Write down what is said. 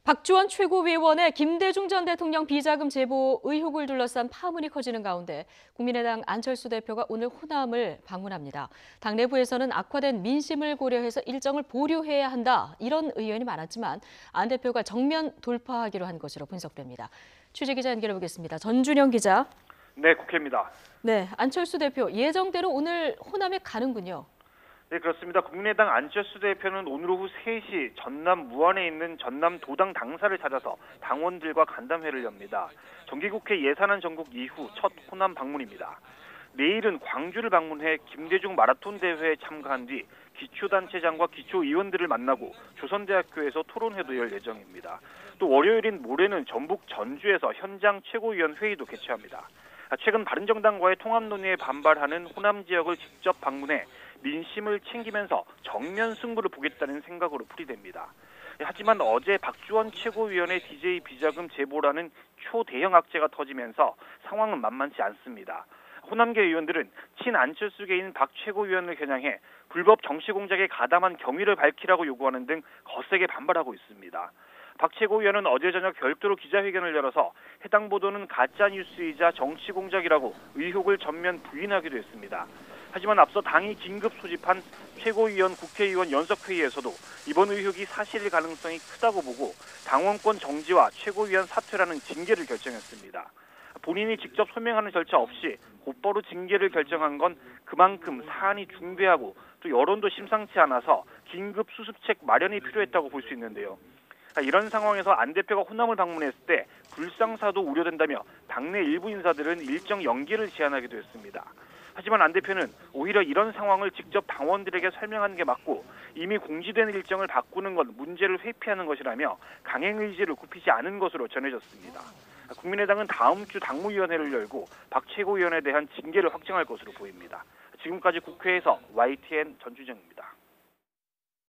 박지원 최고위원의 김대중 전 대통령 비자금 제보 의혹을 둘러싼 파문이 커지는 가운데 국민의당 안철수 대표가 오늘 호남을 방문합니다. 당 내부에서는 악화된 민심을 고려해서 일정을 보류해야 한다, 이런 의견이 많았지만 안 대표가 정면 돌파하기로 한 것으로 분석됩니다. 취재기자 연결해보겠습니다. 전준영 기자. 네, 국회입니다. 네, 안철수 대표 예정대로 오늘 호남에 가는군요. 네, 그렇습니다. 국민의당 안철수 대표는 오늘 오후 3시 전남 무안에 있는 전남 도당 당사를 찾아서 당원들과 간담회를 엽니다. 정기국회 예산안 전국 이후 첫 호남 방문입니다. 내일은 광주를 방문해 김대중 마라톤 대회에 참가한 뒤 기초단체장과 기초의원들을 만나고 조선대학교에서 토론회도 열 예정입니다. 또 월요일인 모레는 전북 전주에서 현장 최고위원 회의도 개최합니다. 최근 바른정당과의 통합 논의에 반발하는 호남 지역을 직접 방문해 민심을 챙기면서 정면 승부를 보겠다는 생각으로 풀이됩니다. 하지만 어제 박지원 최고위원의 DJ 비자금 제보라는 초대형 악재가 터지면서 상황은 만만치 않습니다. 호남계 의원들은 친안철수계인 박 최고위원을 겨냥해 불법 정치 공작에 가담한 경위를 밝히라고 요구하는 등 거세게 반발하고 있습니다. 박 최고위원은 어제 저녁 별도로 기자회견을 열어서 해당 보도는 가짜뉴스이자 정치 공작이라고 의혹을 전면 부인하기도 했습니다. 하지만 앞서 당이 긴급 소집한 최고위원 국회의원 연석회의에서도 이번 의혹이 사실일 가능성이 크다고 보고 당원권 정지와 최고위원 사퇴라는 징계를 결정했습니다. 본인이 직접 소명하는 절차 없이 곧바로 징계를 결정한 건 그만큼 사안이 중대하고 또 여론도 심상치 않아서 긴급 수습책 마련이 필요했다고 볼 수 있는데요. 이런 상황에서 안 대표가 호남을 방문했을 때 불상사도 우려된다며 당내 일부 인사들은 일정 연기를 제안하기도 했습니다. 하지만 안 대표는 오히려 이런 상황을 직접 당원들에게 설명하는 게 맞고 이미 공지된 일정을 바꾸는 건 문제를 회피하는 것이라며 강행 의지를 굽히지 않은 것으로 전해졌습니다. 국민의당은 다음 주 당무위원회를 열고 박 최고위원에 대한 징계를 확정할 것으로 보입니다. 지금까지 국회에서 YTN 전주정입니다.